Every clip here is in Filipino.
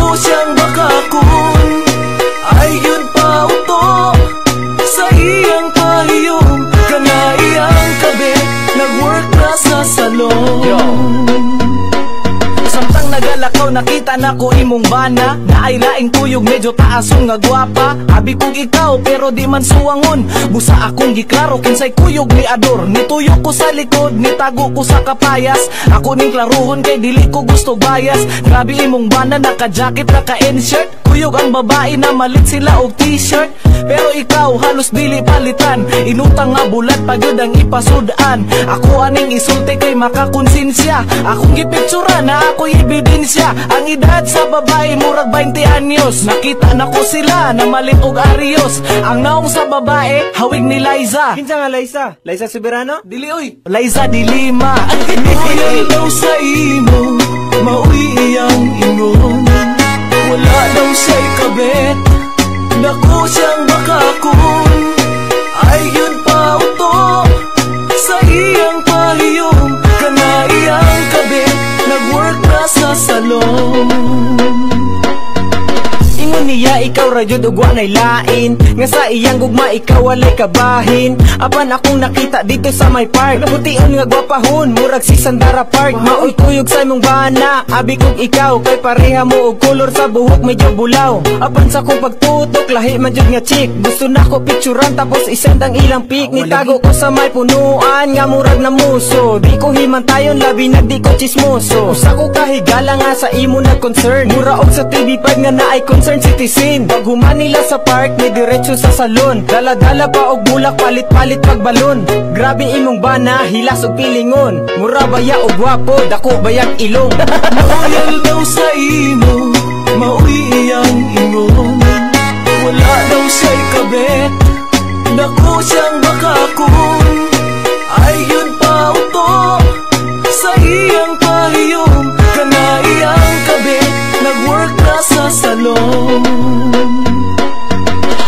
Dako siyang makakun, ay yun pa uto sa iyang pahiyong, kana iyang kabit nag-work na sa salon. Samtang nagalakaw nakita na ko imong bana, na ay laing tuyog medyo taasong nga gwapa. Abi kong ikaw pero di man suwangon, busa akong giklaro kinsay kuyog ni ador. Nituyok ko sa likod, nitago ko sa kapayas, ako ning klaruhon kay dili ko gusto bias. Grabe imong bana, naka-jacket, naka-inshirt, kuyog ang babae na malit sila og t-shirt. Pero ikaw halos dili palitan, inutang nga bulat pagod ang ipasudan. Ako aning isulti kay makakonsensya, akong gipictura na ako'y ebidensya. Ang edad sa babae murag 20 anyos, nakita na ko sila na malit og arios. Ang naong sa babae hawig ni Liza. Kinsa nga Liza? Liza Soberano? Dili oy, Liza di Lima. Loyal daw sa imo, mauwi iyang ingon, wala daw siya'y kabit, dako siyang makakun, ay yun pa uto sa iyang pahiyong, kana iyang kabit nag-work na sa salon. Ingon niya ikaw radyod ug walay lain, nga sa iyang gugma ikaw walay kabahin. Apan akong nakita dito sa may park, nabution nga gwapahon murag si Sandara Park. Maoy kuyog sa imong bana, abi kong ikaw kay pareha mo og kolor sa buhok medyo bulaw. Apan sa kong pagtutok lahi man jud nga chick, gusto na ko picturean tapos isend ang ilang pic. Nitago ko sa may punuan nga murag na muso, di ko himantayon labi na di ko chismoso. Usa ko kahigala nga sa imo na concern, mura og sa TV5 nga naay concern citizen. Pag human nila sa park, may diretso sa salon, dala-dala pa og bulak, palit-palit pagbalon. Grabe imong bana, hilas og pilingon, mura baya og gwapo, dako bayag ilong. Loyal daw sa imo, mauwi iyang ingon, wala daw siya'y kabit, dako siyang makakun, ay yun pa uto sa iyang pahiyong, kana iyang kabit nag-work na sa salon.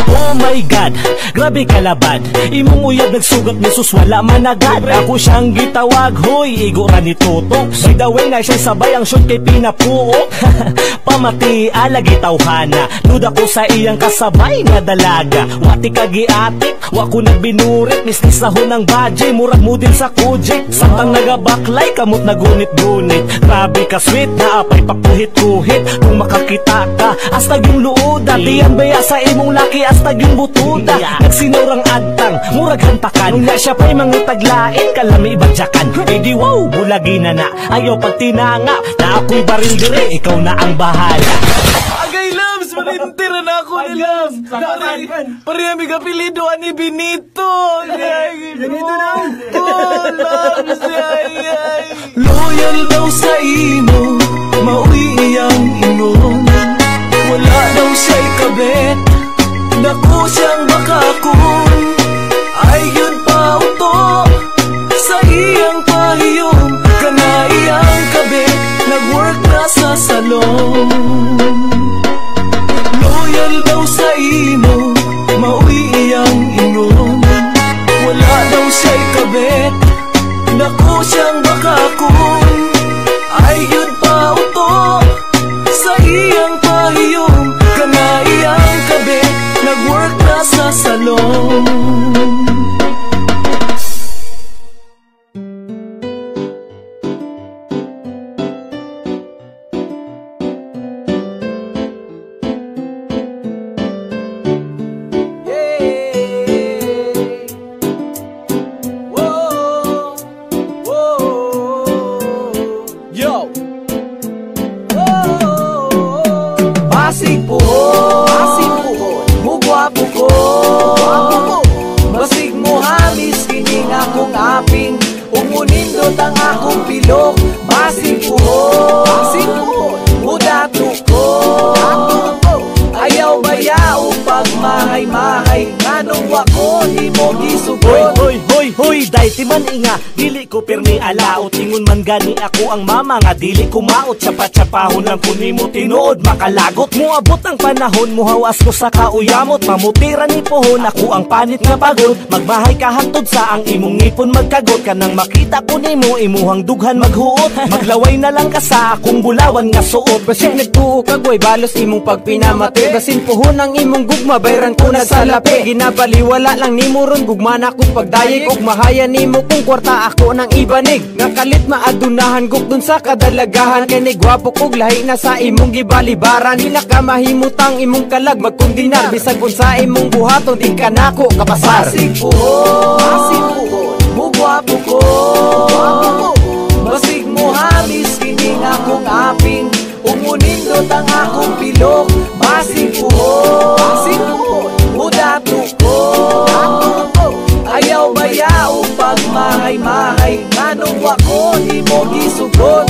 Oh my God, grabe kalabad, imong uyab nagsugat ni sus wala man agad. Ako siyang gitawag, hoy igora ni Tutok. By the way na siya sabay ang shoot kay pinapuok. Pamati alagi tawhana, luda ko sa iyang kasabay nga dalaga. Wati kagiatik, wako nagbinurit, mislis na ho ng badge, murag mo din sa kujik. Samtang nagabaklay, kamot nagunit-gunit. Grabe ka sweet, naapay pakuhit-kuhit. Kung makakita ka, astag yung luoda, tiyan baya sa imong laki astag yung butuda. Nagsinurang agtang, murag hantakan, nung na siya pa'y mangitaglain, kalami badyakan. E di wow, bulagi na na, ayaw pagtinanga, na ako'y baril dire, ikaw na ang bahala. Agay Lams, manintira na ako ni Lams. Parehami ka pilido ani Benito. Benito na. Oh, Lams, ay. Loyal daw sa imo, mauwi iyang ingon, wala daw siya'y kabit, dako siyang makakun, ay yun pa uto sa iyang pahiyong, kana iyang kabit nag-work na sa salon. Loyal daw sa imo, mauwi iyang ingon, wala daw siya'y kabit, dako siyang makakun, ay yun pa uto sa iyang pahiyong, kana iyang kabit nag-work na sa salon. Basig puhon, mugwapo ko, basig mo hamis kining akong aping, umunindot ang akong pilok. Basig puhon, mudato ko, ayaw bayaw pagmahay-mahay, nganong wako ni mo gisugot. Hoy, dahil ti man inga, dili ko pirmi alaot. Ingon man gani ako ang mama nga dili kumaot. Tsapa-tsapahon lang ko nimo tinuod makalagot. Muabot ang panahon muhawas ko sa kauyamot. Mamutira ni pohon ako ang panit nga pagod. Magbahay ka hantod sa ang imong ngipon magkagot. Kanang makita ko nimo imuhang dughan maghuot. Maglaway na lang ka sa akong bulawan nga suot. Basig nagtuo kagway balos imong pagpinamati. Basin pohon ang imong gugma bayran ko na sa lapi. Ginabaliwala lang nimo ron gugma na kong pagdayeg. Ug mahaya nimo kung kwarta ako ng ibanig. Nga kalit maadunahan gug dun sa kadalagahan. Kay ni gwapo kog lahi na sa imong gibalibaran. Di na ka mahimutang imong kalag magkundinar. Bisag unsa imong buhaton di ka nako kapasar. Basig pohon, mugwapo ko. Basig mo hamis kining akong aping. Umunindot ang akong pilok. Basig pohon, mudato ko. Ayaw bayaw pag mahay-mahay. Nganong wako di mo gisugot.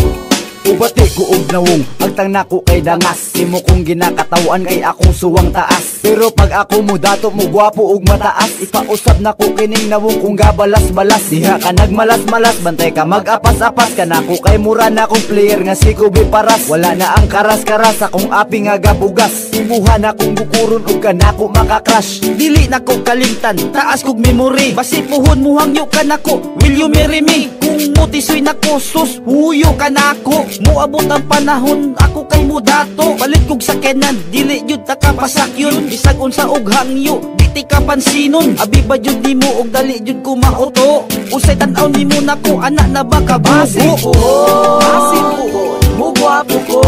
Ubati ko og nawong agtang nako kay dangas. Imo kong ginakatawan kay akong suwang taas. Pero pag ako mo dato mo gwapo og mataas. Ipausap nako kining nawong kong gabalas-balas. Diha ka nagmalas-malas bantay ka mag-apas-apas. Kanako kay mura na akong player nga si Kobe Paras. Wala na ang karas-karas akong api nga gabugas. Imuha na akong bukuron og kanako makakrush. Dili nako kalimtan taas kog memory. Basi puhon muhangyo kanako. Will you marry me? Kung mutisoy nako sus huyo kanako. Muabot ang panahon ako kay mudato. Balik kog sakenan dili jud ta ka pasakyon. Bisag unsa og hangyo di ka pansinon. Abi ba jud nimo og dali jud ko maoto. Usay tan-aw nimo nako anak na ba ka Basig pohon, mugwapo ko.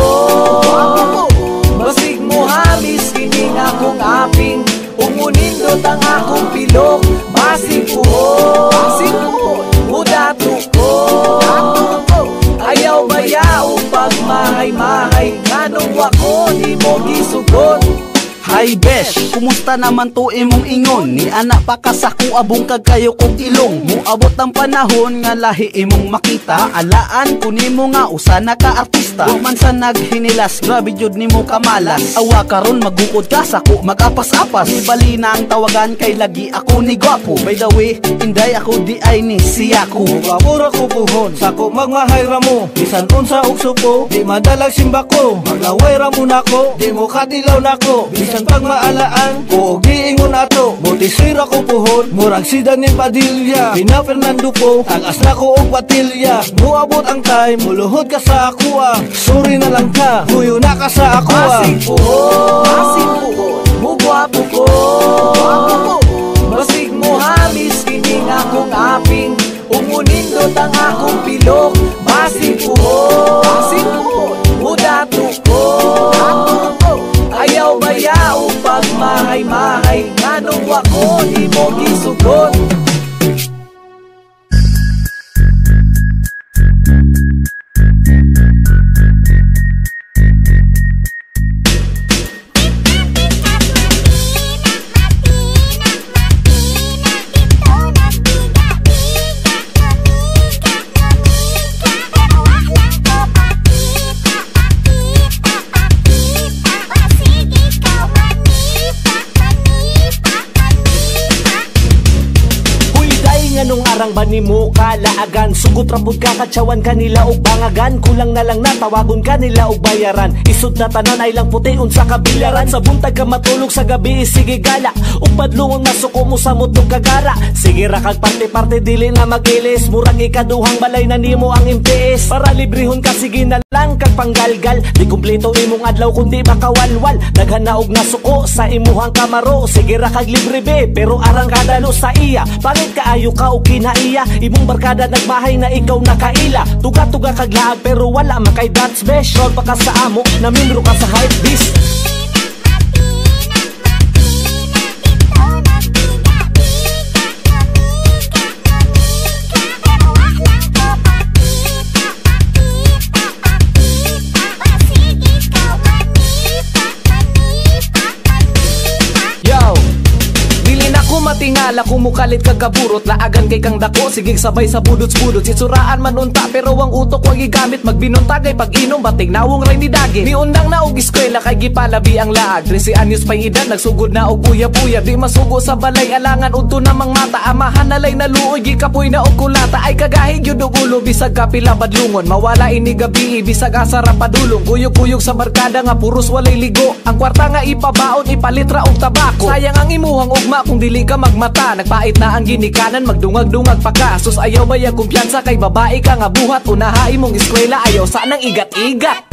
Basig mo hamis kining akong aping. Umunindot ang akong pilok. Basig pohon, mudato ko. Ayaw bayaw pag mahay-mahay. Nganong wako di mo gisugot. Hi besh, kumusta naman to imong ingon? Ni anak pa kasako abong kagkayo kog ilong. Muabot ang panahon nga lahi imong makita. Alaan ko nimo nga usa na ka artista. Wa man sa naghinilas, grabe jud nimo kamalas. Awa karon magukod ka sako mag-apas-apas. Ibali na ang tawagan kay lagi ako ni gwapo. By the way, inday ako di ay ni siya ko. Mura ko puhon, sako magmahay ramo. Bisan unsa og suko, di madalag simba ko. Maglaway ramo nako, di mo katilaw nako. Bisan pag maalaan, o giingon ato. Motisira ko puhon, murag si Daniel Padilla. Pina Fernando ko, tagas na ko og patilya. Muabot ang time, muluhod ka sa akuha. Sorry na lang ka, huyo na ka sa akuha. Basig pohon, mugwapo ko. Basig mo hamis kining akong aping. Umunindot ang akong pilok. Basig pohon, mudato ko. Ayaw bayaw pag mahay-mahay. Nganong wako di mo gisugot. Nung arang ba ni mo kalaagan? Sugot rapod ka katsawan kanila og bangagan. Kulang na lang na tawagon kanila og bayaran. Isod na tanan ay lang puti unsa kabilaran. Sa buntag ka matulog sa gabi sige gala. Ug padlong ang nasuko mo sa mutong kagara. Sige ra kag parte-parte dili na magilis. Murag ikaduhang balay na nimo ang MTS. Para librehon ka sige na lang kag panggalgal. Di kumpleto imong adlaw kundi makawalwal. Daghan na og nasuko sa imuhang kamaro. Sige ra kag libre be pero arang kadalo sa iya. Pangit kaayo ka og kinaiya. Imong barkada nagmahay na ikaw nakaila. Tuga-tuga kag laag pero wala makay dance besh. Roll pa ka sa amo, namindro ka sa hype beast. tingala kumukalit kagaburot, laagan kay kang dako, sigig sabay sa budots-budot. Sisuraan man unta pero ang utok wag igamit, magbinuntagay pag inom bating nawong ray ni dagi. Ni undang na og eskwela kay gipalabi ang laag, 13 anyos pa'y edad nagsugod na og buya-buya. Di masugo sa balay alangan udto namang mata, amahan nalay naluoy gikapoy na og kulata. Ay kagahig yun og ulo bisag kapila badlungon, mawala ini gabi bisag asara padulong. Kuyog-kuyog sa barkada nga puros walay ligo, ang kwarta nga ipabaon ipalitra og tabako. Sayang ang imuhang ugma kung dili ka magmata, nagpait na ang ginikanan magdungag-dungag pa ka. Sus ayaw ba yung kumpiyansa kay babae ka nga buhat, unahay mong eskwela ayaw sanang igat-igat.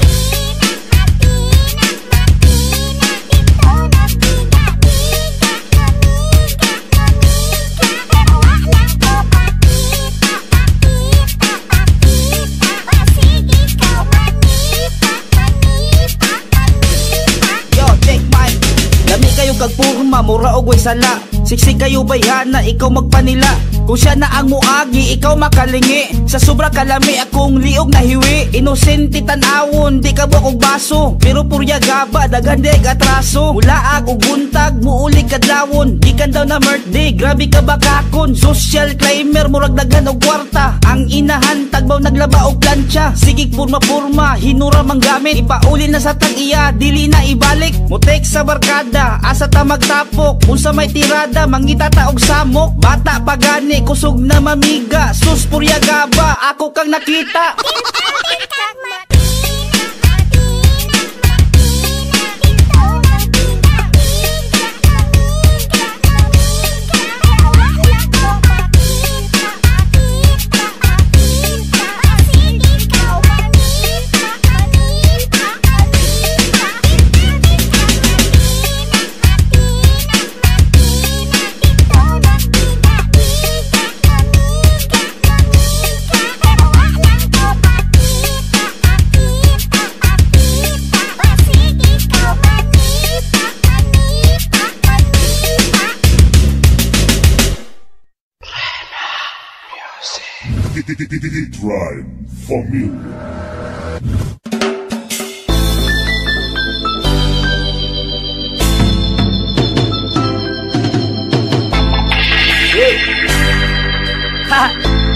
Kagpurma, mura o way sala. Siksik kayo bayhana, ikaw magpanila. Kung siya na ang muagi, ikaw makalingi. Sa sobra kalami, akong liog na hiwi. Inosente tanawon, di ka buwak og baso. Pero purya gaba, dagandig atraso. Mula ag og buntag, muulig kadlawon. Di kan daw na birthday, grabe ka bakakon. Social climber, murag dagan og kwarta. Ang inahan, tagbaw naglaba og plancha. Sigig purma-purma, hinura mang gamit. Ipauli na sa tag-iya, dili na ibalik. Mutek sa barkada, asa ta magtapok. Unsa may tirada, mangitata og samok. Bata pagani, kusog na mamiga. Sus purya gaba, ako kang nakita. Drive Familia.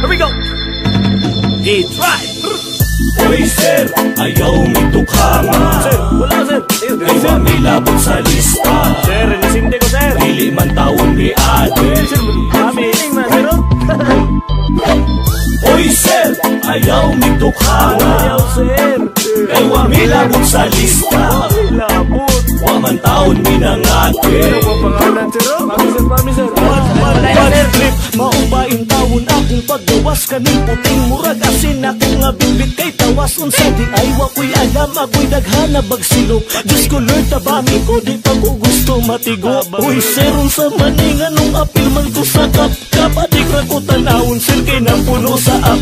Here we go. D-Drive. Oy sir, ayaw mitukhangan. Sir, wala sir. Kay mamilabot sa lista. Sir, nasinde ko sir. Dili man taon ni ate. Sir, amazing man sir. Oy sir, ayaw mitukhangan. Ayaw sir. Kay mamilabot sa lista. Labot. Wa man taon ni nangate. Ano pa pangalan sir? Mami sir. Bad trip, maubain tawon akong paggawas kaning puting murag asin akong nga bibit kay tawas unsa di ay wakoy alam ako'y daghana bagsilok. Diyos ko Lord tabami ko di pa ko gusto matigo. Uy sir unsa maning anong apil man ko sa kap adik ra ko tanawon sir kay napuno sa up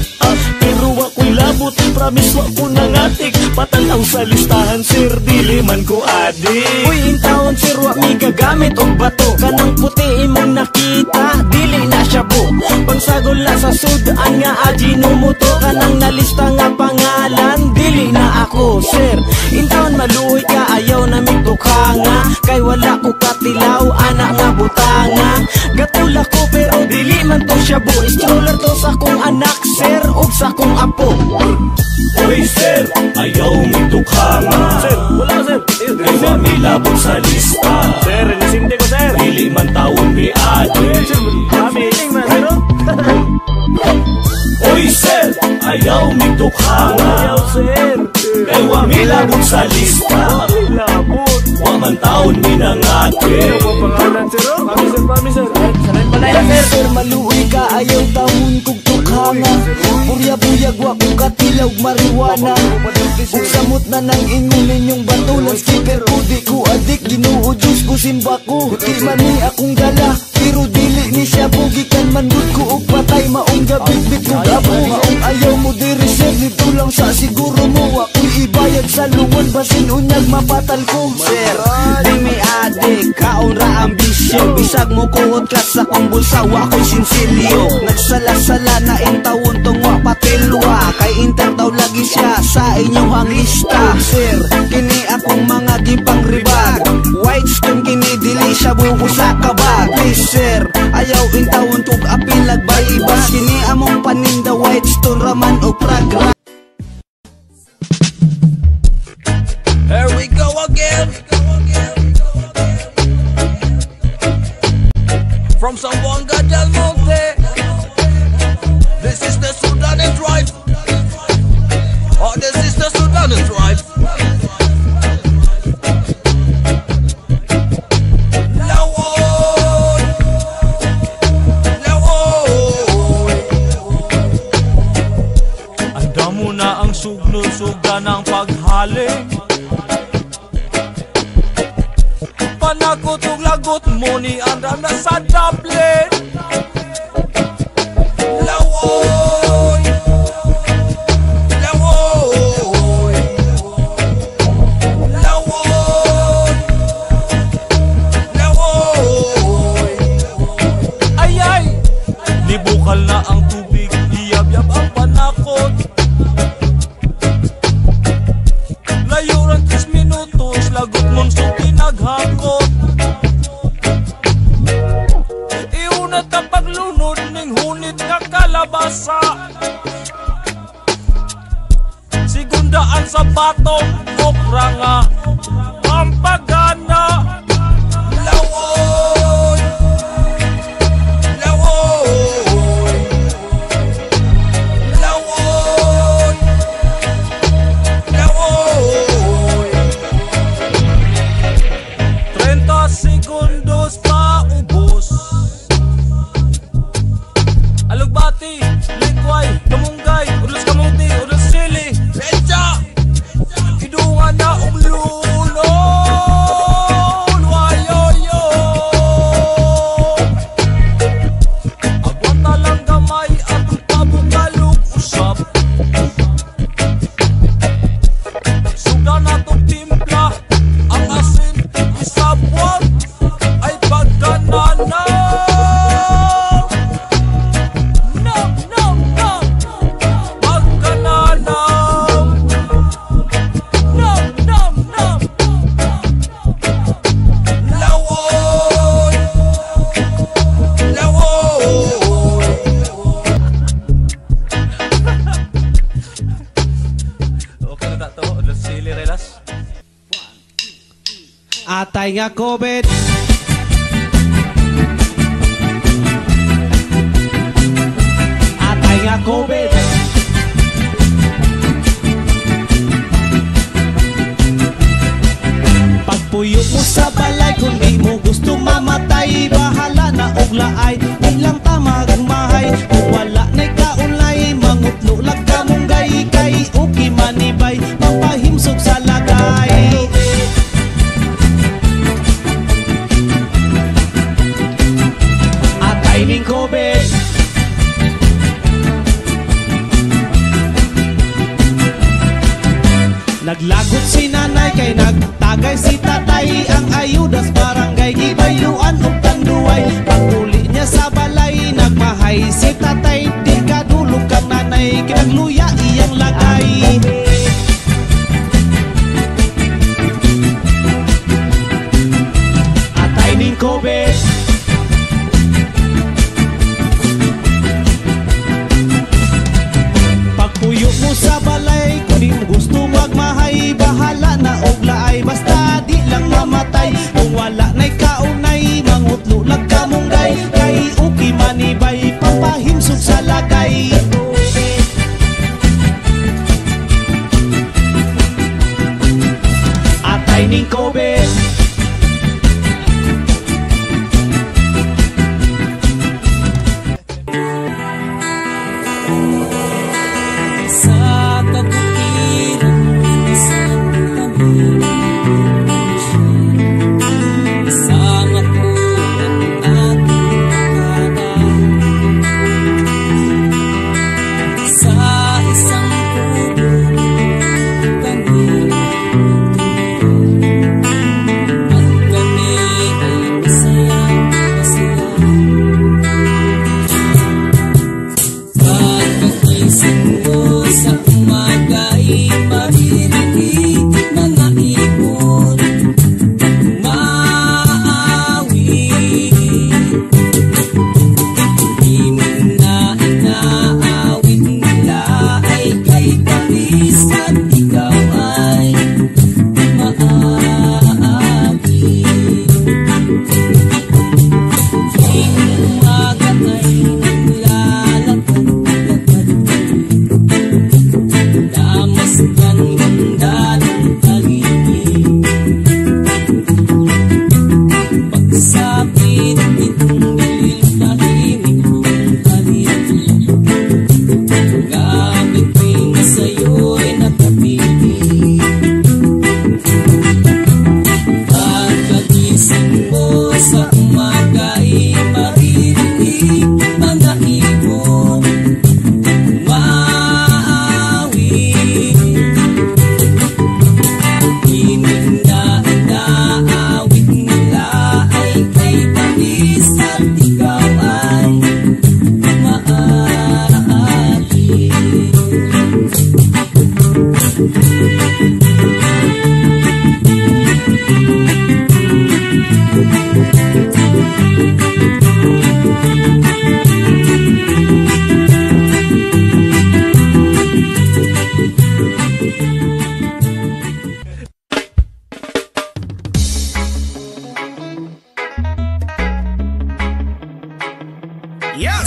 pero wako'y labot promise wa ko nangatik patanaw sa listahan sir dili man ko adik. Uy in taon sir wa mi gagamit og bato kanang puti imong nakita dili na siya po pagsagol na sa sudan nga ajinomoto kanang nalista nga pangalan dili na ako sir. In taon maluoy ka ayaw na mitukha nga kay wala ko katilaw anak nga butanga gatula ko pero dili man to siya bu stroller to sa kong anak sir ug sa kong apo. Oy sir, ayaw mitukhangan. Sir, wala sir. Kay mamilabot sa lista. Sir, nasinde ko sir. Dili man taon ni ate. Sir, amazing man sir. Oy sir, ayaw mitukhangan. Ayaw sir. Kay mamilabot sa lista. Labot. Wa man taon ni nangate. Ano pa pangalan sir? Mami sir. Sanay malaya sir. Sir, maluoy ka ayaw taon kog tukhanga. Purya-puyag wa kong katilaw mariwana. Ug samot na nang ingon ninyong batulan skipper ko di ko adik Ginoo Diyos ko simba ko. Di man ni akong dala pero dili ni siya bugikan manggod ko og patay maong gabit-bit ko gabo. Maong ayaw mo diri sir dito lang sa siguro mo ako'y ibayad sa lungon basin unyag mapatal ko. Sir, di may adik, kaon ra ambisyon. Bisag mo kuot ka sa kong bulsa, wa ko'y sinsilyo. Nagsala-sala na intawon tong wa patilwa. Kay inter daw lagi siya sa inyong hanglista. Sir, kini akong mga gipang ribag. White stone kini dili siya buko sa kabag. Please sir, Ayaw intawon kog apil lagbay-ibas. Kini among paninda white stone raman o pragra. Here we go again. From Zamboanga del Monte, this is the Sudanese drive. Oh, this is the Sudanese drive. Anda mo na ang sugno-suga ng paghaling. Panakot ug lagot mo ni anda na sa Dublin. Lawoy, lawoy, lawoy, lawoy. Ay ay, libukal na ang tubig, iyab-yab ang panakot. Layo ran 3 minutos, lagot mong so pinaghakot. Iunat ka paglunod ning hunit ka kalabasa. Sigundaan sa batong okra nga pampagana. Lawoy, lawoy, lawoy, lawoy. 30 segundos pa ubos. Alugbati, likway, kamunggay, ulos kamuti, ulos sili. Benja, Idungan na lumlulol. Wayoyo. Agwat na lang gamay at pabukalog usap. Suga na tong timpla, ang asin isabwag ay pagkanana. Nam, nam, nam, pagkanana. Nam, nam, nam. lawoy, lawoy. Okay na to, ulos sili relas. Atay nga COVID. Atay nga COVID. Pagpuyo mo sa balay, kung di mo gusto mamatay, bahala na og laay, ilang tamag mahay. Kung wala na'y kaunlay, mangutlo lag ka mong gay, kay uki manibay, mapahimsog sa lagay. Atay ning COVID. Naglagot si nanay kay nagtagay si tatay, ang ayudas barangay gibayluan og tanduay. Paguli niya sa balay, nagmahay si tatay, di kadulog kang nanay, kinagluya iyang lagay. Atay ning COVID. Pagpuyo mo sa balay, kung di mo gusto magmahay, bahala na og laay, basta di lang mamatay. Kung wala na'y kaunay, mangutlo lag ka mong gay, kay uki manibay, papahimsog sa lagay. Atay ning COVID. Sa kabutiran, isang pamilya, isang apunan at nakada. Sa isang kubo, kami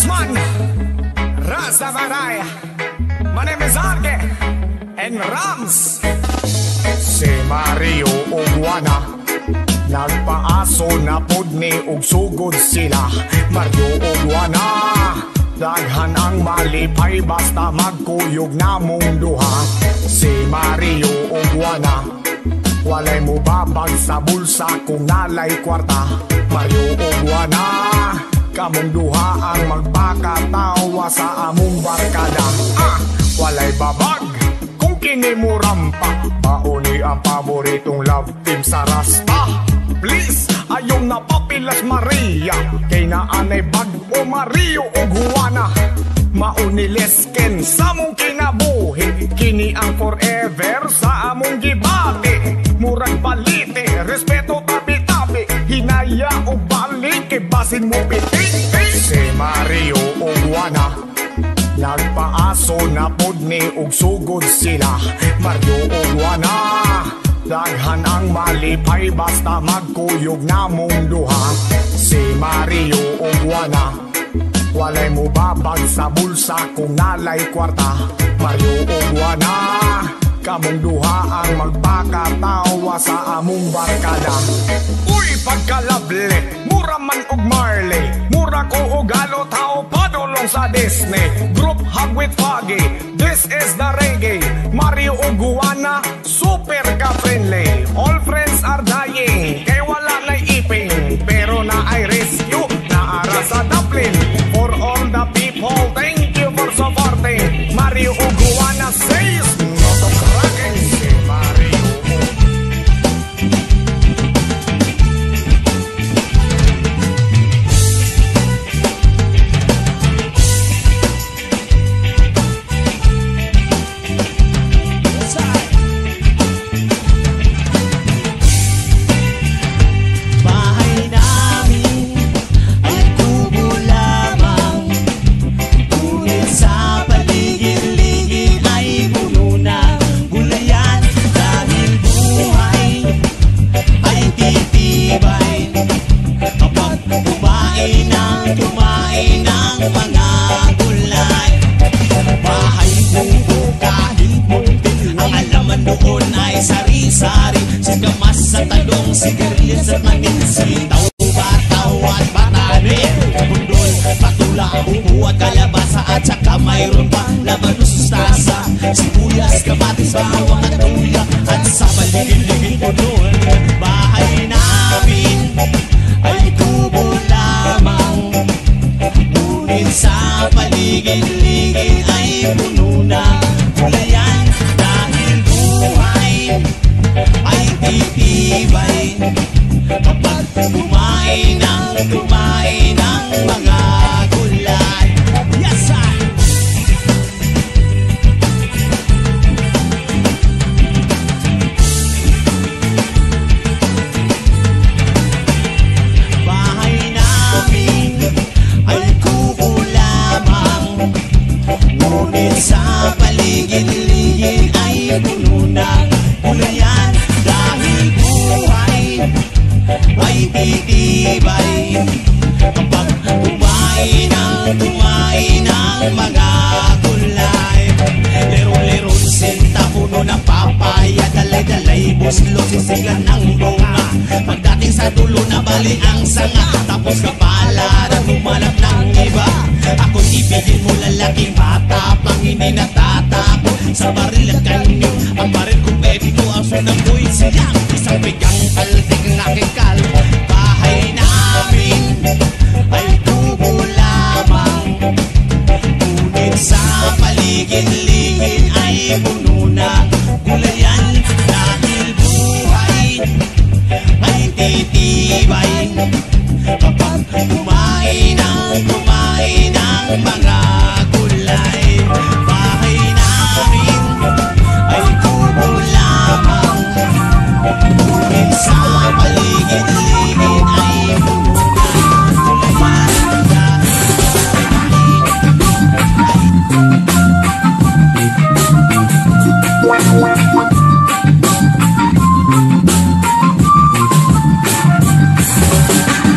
Razzman, Rastafari. My name is Arge and Rams. Si Mario Ugwana nagpaaso na pod ni og sugod sila. Mario Ugwana, daghan ang malipay basta magkuyog namong duha. Si Mario Ugwana, walay mo babag sa bulsa kung nalay kwarta. Mario Ugwana, kamong duha ang magpakatawa sa among barkada. Walay babag kung kini mo rampa. Mauni ang paboritong love team sa Rasta. Please, ayaw na papilas Maria, kay naanay bag o Mario Ugwana. Mauni lesken sa mong kinabuhi, kini ang forever sa among gibati. Murag balite, respeto tabi-tabi, hinaya o balik, kay basin mo piti. Si Mario Ugwana, nagpaaso na pod ni og sugod sila. Mario Ugwana, daghan ang malipay basta magkuyog namong duha. Si Mario Ugwana, walay mo babag sa bulsa kung nalay kwarta. Mario Ugwana, kamong duha ang magpakatawa sa among barkada. Uy, pagkalable, mura man og Marley, mura ko og halo tao padulong sa Disney. Group hug with Foggy, this is the reggae. Mario Ugwana, super ka-friendly. All friends are dying, kay wala na iping, pero na ay rescue, naara sa Dublin. For all the people, thank you for supporting. Mario Ugwana says no to cracking. Si Mario kumain ng mga gulay. Bahay bubo kahit muntin, ang alaman doon ay sari-sari. Sigamas sa talong, sigarilyas at manin, sitaw, bataw at batani. Bundol, patula, upo at kalabasa, at saka mayroon pa laman mustasa, sibuyas, kamatis, bawang at luya, at sa paligid-ligid po doon. Bahay namin ay kubo lamang, ngunit sa paligid-ligid ay puno na gulayan. Dahil buhay ay titibay kapag kumain ng mga gulay. Yes, sir! Ngunit sa paligid-ligid ay puno ng gulayan. Dahil buhay ay titibay kapag kumain ng mga gulay. Lero-leron, sinta, puno ng papaya, dalay-dalay, buslo, sisiglan ng bunga. Pagdating sa dulo na bali ang sanga, tapos kapalaran, humanap ng iba. Ako'y ibigin mo lalaking bata, pang hindi natatakot sa baril at kanyo. Ang baril kong baby ko, ang sunang ko'y siyang isang bigang kaldig ng aking kal. Bahay namin ay tubo lamang, ngunit sa paligid-ligid ay puno na gulayan. Dahil buhay ay titibay kapag kumain ng mga gulay. Bahay namin ay kubo lamang, ngunit sa paligid-ligid ay puno na gulayan.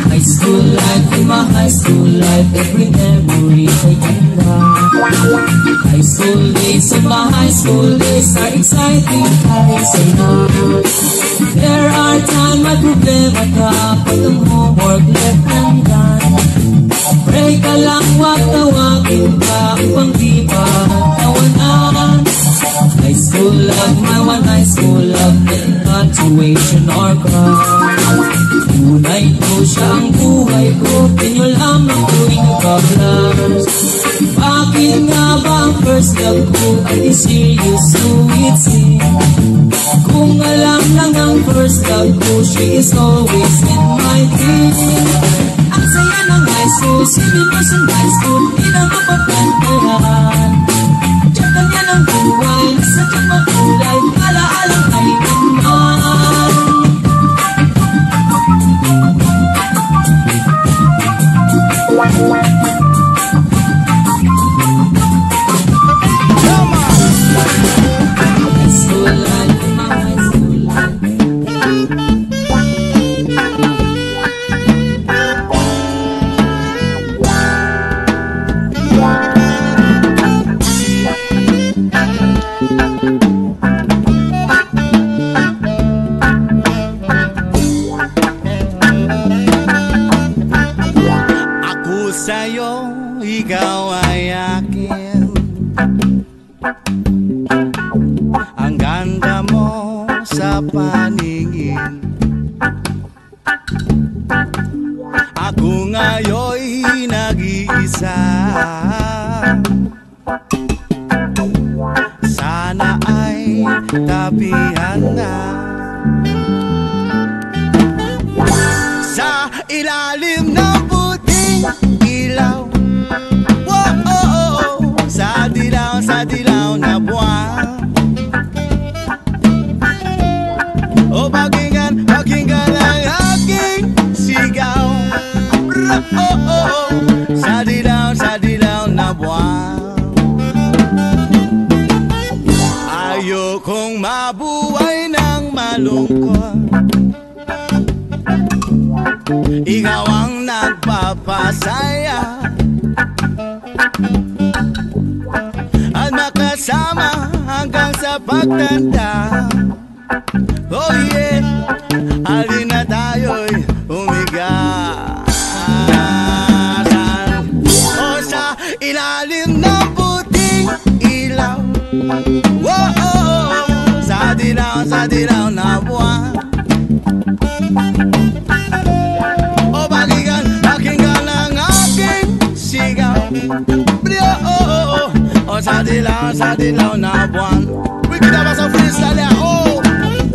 High school life, in my high school life, life, every memory ay ganda. High school days, so my high school days are exciting, I say na. There are times may problema ka pag ang homework left undone. Pray ka lang, wag tawagin ka upang di pa tawanan. High school love, my one high school love, infatuation or crush. Tunay ko siya ang buhay ko, pinyo lamang tuwing nagka-blush. Bakit nga ba ang first love ko ay di serious, sweet sin? Kung alam lang ang first love ko, she is always in my dream. Ang saya ng high school, swimmers in high school, di na mapapantalahan. Diyan kanya ng buhay, nasadya makulay, alaalang kailanman. Sa'yo, ikaw ay akin. Ang ganda mo sa paningin. Ako ngayon'y nag-iisa. Sana ay tabihan na. Sa ilalim ng puting ilaw, oh, oh, oh, sa dilaw na buwan. O pakinggan ang aking sigaw, oh, oh, oh, sa dilaw na buwan. Ayokong mabuhay ng malungkot, ikaw ang nagpapasaya at makasama hanggang sa pagtanda. Oh yeah, halin na tayo'y umigasan. O sa ilalim ng puting ilaw, oh, oh, oh, sa dilaw na buwan. Pakinggan ang aking sigaw, oh, oh, sa dilaw na buwan. We can have some freestyle, oh.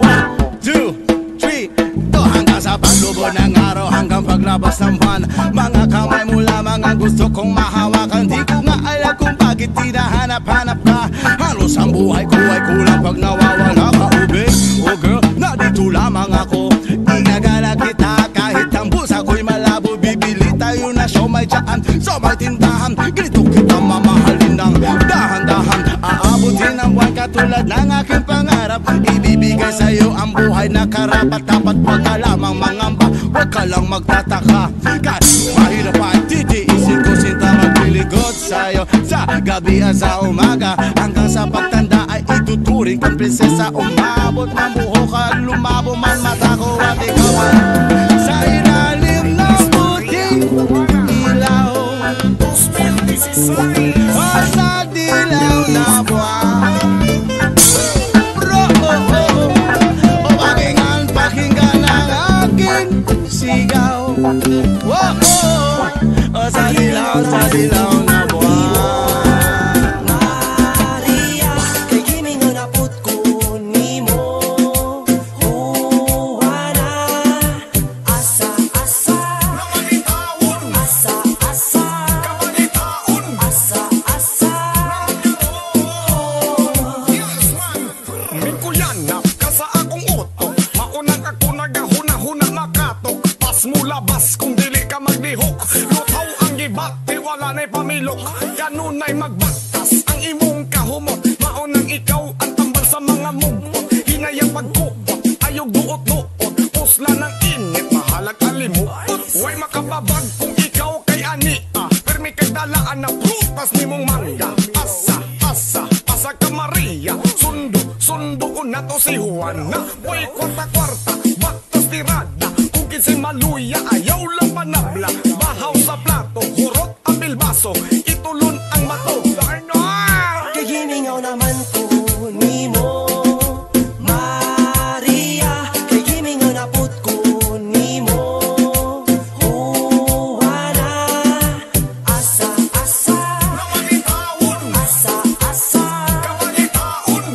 1, 2, 3, to hanggang sa paglubod ng araw, hanggang paglabas ng buwan. Mga kamay mo lamang ang gusto kong mahawakan. Di ko nga alam kung bakit tinahanap-hanap ka. Halos ang buhay ko ay kulang pag nawawala ka, ube. Oh girl, nandito lamang ako. Igagala kita kahit ang busa ko'y malabo. Bibili tayo na siomay dyan sa may tindahan. Ganito kita mamahalin ng dahan-dahan. Aabutin ang buwan katulad ng aking pangarap. Ibibigay sa'yo ang buhay na karapat-dapat. Huwag ka lamang mangamba, huwag ka lang magtataka. Kahit mahirap pa titiisin ko, sinta magliligot sa'yo sa gabi at sa umaga. Hanggang sa pagtanda ay ituturing kang prinsesa. Umabot man buhok at lumabo man mata ko at ikaw ay sa ilalim ng puting ilaw, o sa dilaw na buwan. Bro, oh, oh, o pakinggan ang aking sigaw, oh, oh, o sa dilaw na buwan. Mulabas kung dili ka maglihok, lutaw ang gibati, wala na'y pamilok. Ganun ay magbaktas ang imong kahumot. Maunang ikaw ang tambal sa mga mugpot. Hinayang pagkupot, ayog duot-duot. Pusla ng init, mahalag alimupot. Huwag makababag kung ikaw kay ani, Juana. Uy, kwarta-kwarta, baktas tirada. Kung kinsin maluya, ayaw lang panabla. Bahaw sa plato, hurot ang bilbaso. Itulon ang mato. Kay gimingaw naman ko ni mo, Maria. Kay gimingaw na put ko ni mo, Juana. Asa-asa, asa-asa,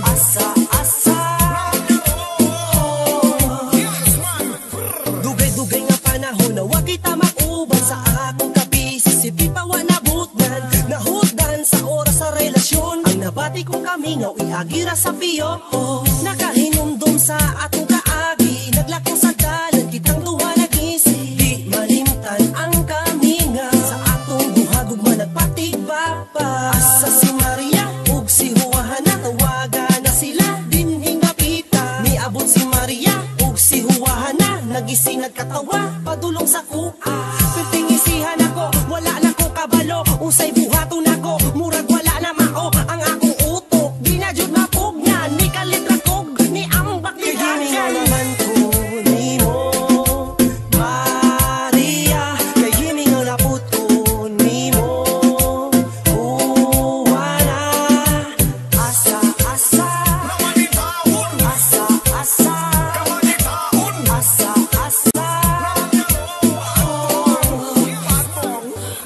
asa-asa. Dugay-dugay nga panahon na wag kita makuban sa akong kabi. Sisipi pa wa nabutdan, nahutdan sa oras sa relasyon. Ang nabati kong kamingaw iagira sa piyo. Nakahinumdum sa atong kaagi, naglako sa dalan kitang duha nag-isip. Di malimtan ang kamingaw sa atong buhag ug managpatigbaba. Asa si Maria ug si Juana, tawagan na sila dinhing napita. Niabot si Maria ug si Juana, nagising nagkatawa padulong sa kuha. Perting isihan ako, wala na ko kabalo. Usay buhaton ako, murag wala na mao. Ang akong utok, di na jud mapugnan. Ni kalitra kog, ni ambak ni hagan. Naman ko ni mo, Maria. Kay gimingaw na put ko ni mo, Juana. Asa-asa, asa-asa, asa-asa.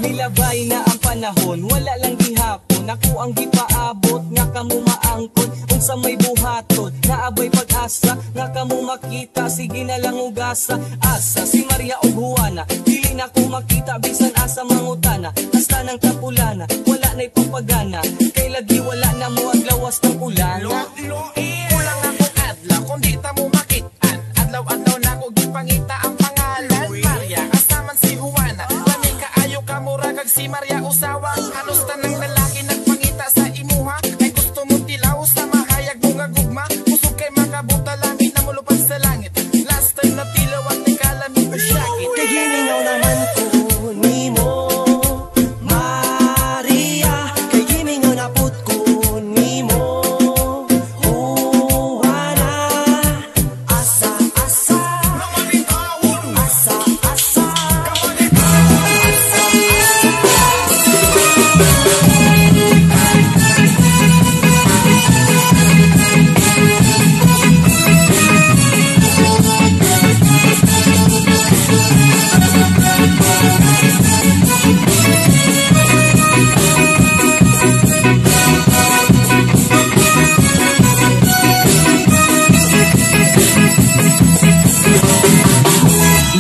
Nilabay na ang panahon, wala lang gihapon. Ako ang gipaabot, nga kamo maangkon. Unsa may buhaton, naabay pag-asa. Nga kamo makita, sige na lang ugasa. Asa si Maria o Juana, dili na ko makita. Bisan asa mangutana, hasta ng kapulana. Wala na'y papagana, kay lagi wala na mo ang lawas ng ulana. Kulang ako adlaw, kung di ta mo makitaan. Adlaw-adlaw na ko gipangita ang pangalan. Maria, asaman si Juana. Lami kaayo ka mura kag si Maria usawa. Halos tanang lalaki nagpangita sa imuha. Kay gusto mo tilaw sa mahayag mo nga gugma. Pusog kay makabuta lami na mulupad sa langit. Last time na tilaw at nagkalami ko syakit. Kay gimingaw naman ko ni mo, Maria. Kay gimingaw na put ko ni mo, Juana. Asa-asa, asa-asa.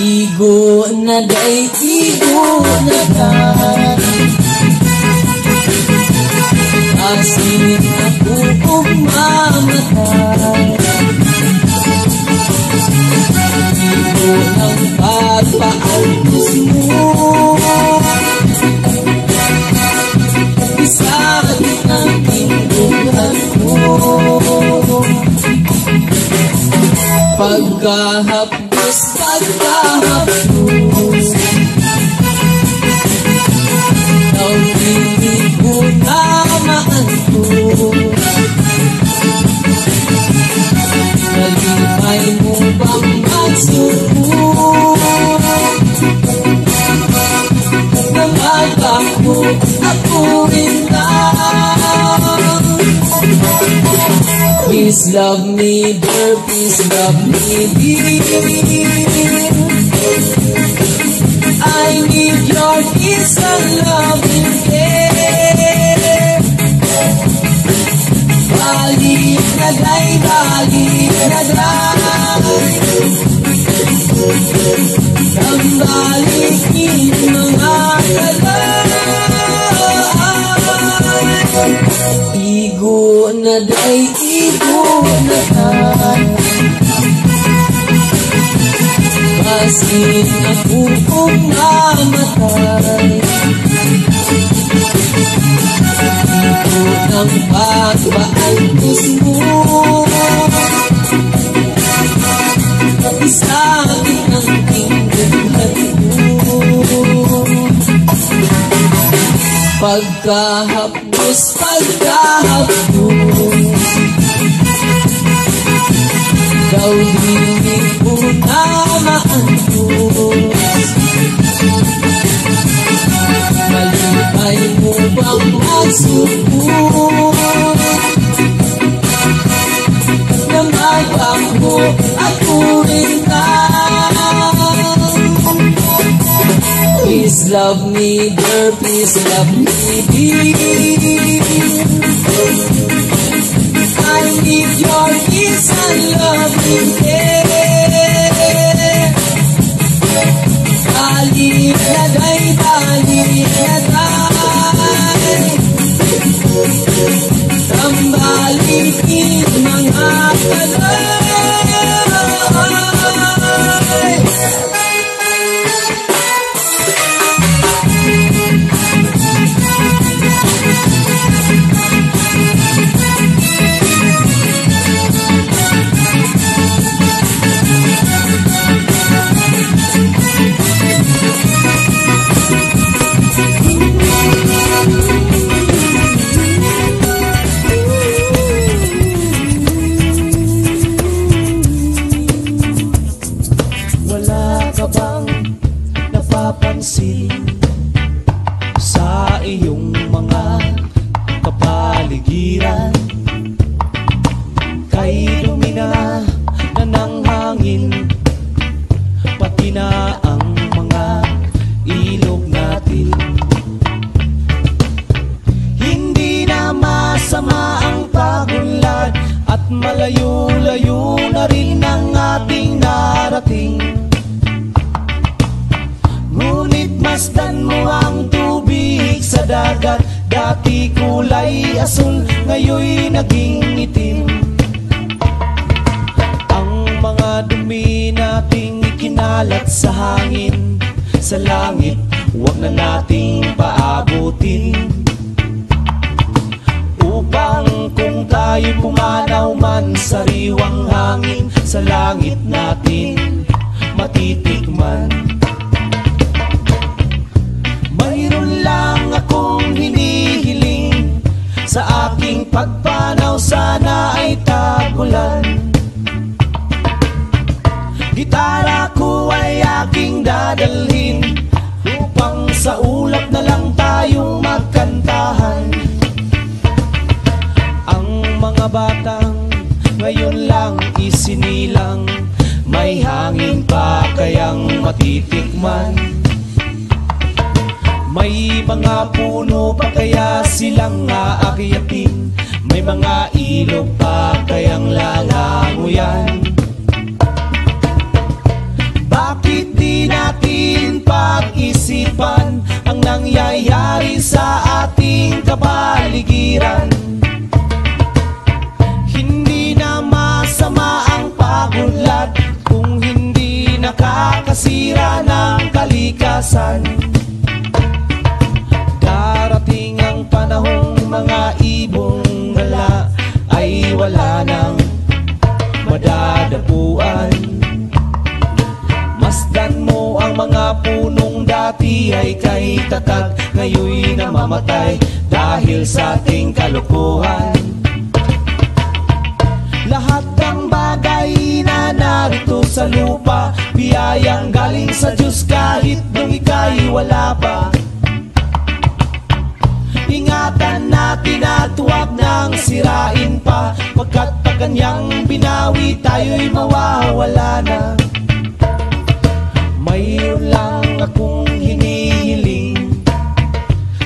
Igo na day, igo na day. Asin ako kung mamatay. Igo ng pagpaantos mo. Isakit ang tindugan mo. Pagkahapos, pagkahapos, daw hindi ko na maantos. Nalipay mo bang magsuot? Nangagako, ako rin lang. Please love me, dear, please love me, dear. I need your kiss and loving care. Balik na day, balik na day. Nambalikin mga kalay. Igo na day, igo na day. Masin ako kung mamatay. Igo ng pagpaantos mo. Isakit ng tinduhan mo. Pagkahapos, pagkahapos, ikaw din ko na maantos. Malipay mo bang nagsubok na magbago ako rin na? Please love me girl, please love me dear. I need your kiss and loving care. Dali na day, dali na day, tambalikin mga kalay. Sa iyong mga kapaligiran, kay dumi na ng hangin, pati na ang mga ilog natin. Hindi na masama ang pagunlad at malayo-layo na rin ang ating narating. Ngunit masdan mo ang tubig sa dagat, dati kulay asul, ngayoy naging itim. Ang mga dumi nating ikinalat sa hangin, sa langit, huwag na nating paabutin. Upang kung tayo'y pumanaw man, sariwang hangin sa langit natin matitikman. Mayroon lang akong hinihiling, sa aking pagpanaw sana ay tagulan. Gitara ko ay aking dadalhin, upang sa ulap na lang tayong magkantahan. Ang mga batang ngayon lang isinilang, may hangin pa kayang matitikman. May mga puno pa kaya silang aakyatin, may mga ilog pa kayang lalanguyan. Bakit di natin pag-isipan ang nangyayari sa ating kapaligiran? Hindi na masama ang pagunlad kung hindi nakakasira ng kalikasan. Darating ang panahong mga ibong gala ay wala nang madadapuan. Masdan mo ang mga punong dati ay kay tatag, ngayoy namamatay dahil sa ating kalokohan. Lahat ng bagay na narito sa lupa, biyayang galing sa Diyos kahit nung ika'y wala pa. Ingatan natin at huwag nang sirain pa, pagkat pag kanyang binawi tayo'y mawawala na. Mayroon lang akong hinihiling,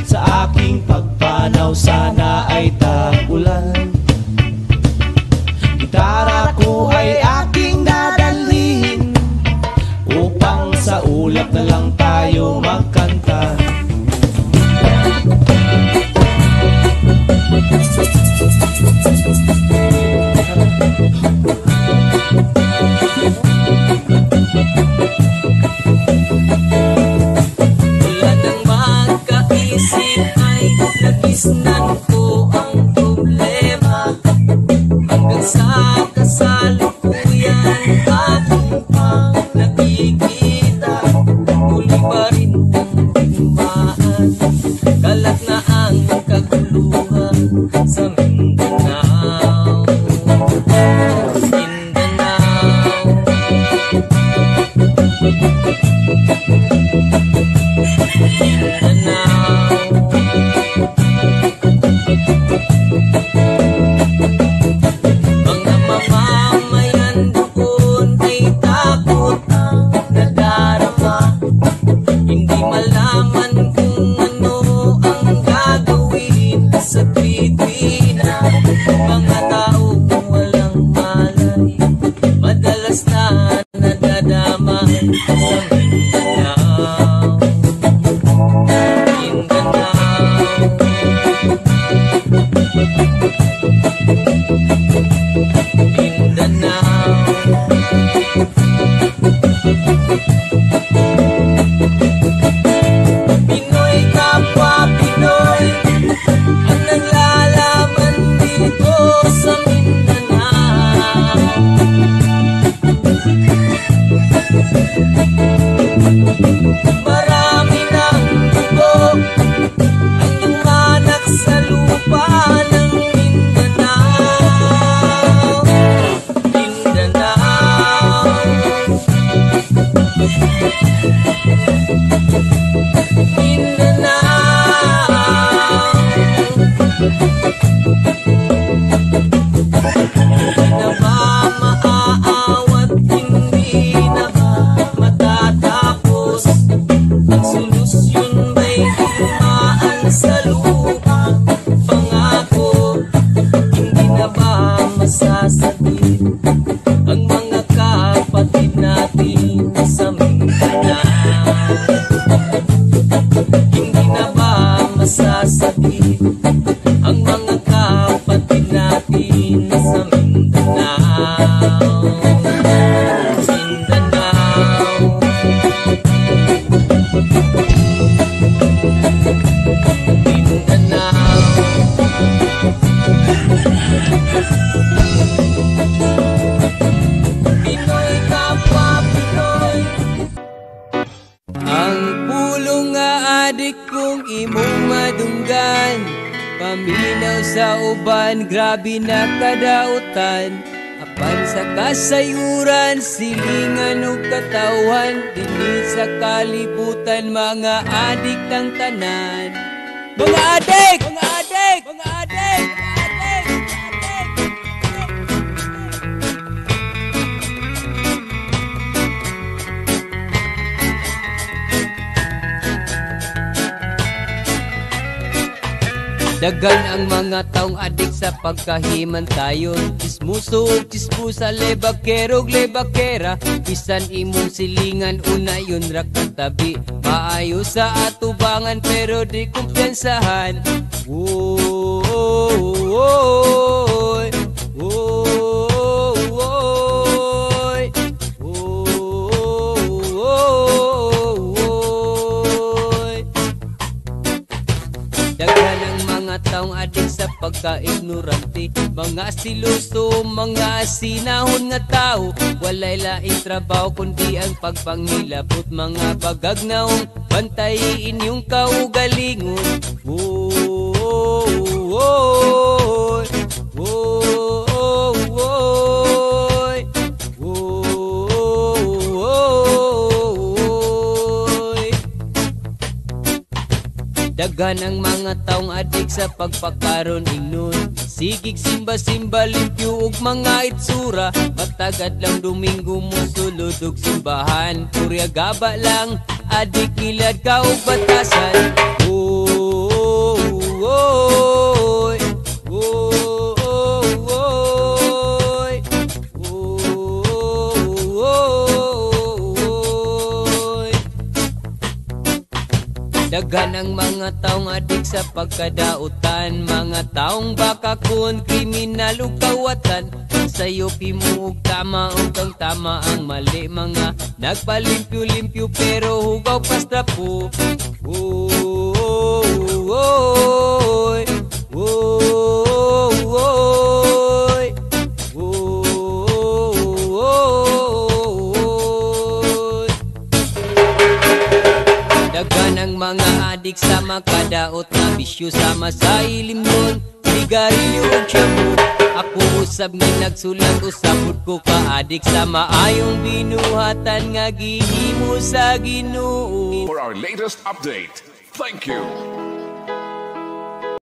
sa aking pagpanaw sana ay tagulan. Gitara ko ay aking dadalhin, upang sa ulap na lang tayo magkanta. Grabe na kadautan, apan sa kasayuran, silingan o katawan, dinhi sa kalibutan, mga adik ng tanan. Mga adik! Mga adik! Mga adik! Dagan ang mga taong adik sa pagkahimantayon, chismuso ug chispusa, lebakero ug lebakera, bisan imong silingan una yun ra katabi, maayo sa atubangan pero di kumpiyansahan. Woy, woy, woy. Dagan ang mga taong adik sa pagka-ignorante, mga siluso, mga sinahon nga tao, walay laing trabaho kundi ang pagpangilabot, mga bagagnaong bantayin yung kaugalingon. Woy, woy, woy, woy. Dagan ang mga taong adik sa pagpakaron ingnon, sigig simba-simba, limpyo ug mga itsura, matagad lang Domingo mo sulod ug simbahan, purya gaba lang adik kilad ka ug batasan. Woy, woy, woy, woy. Dagan ang mga taong adik sa pagkadautan, mga taong bakakon, kriminal ug kawatan, sayo pimuog tama ug ang tama ang mali, mga nagpalimpyo-limpyo pero hugaw pasta po. Woy, woy, woy, woy. Dagan ang mga adik sa makadaot na bisyo, sama sa ilimnon, sigarilyo ug shampoo. Ako usab nga nagsulat, usabod ko ka-adik sa maayong binuhatan nga gihimo sa Ginoo. For our latest update, thank you.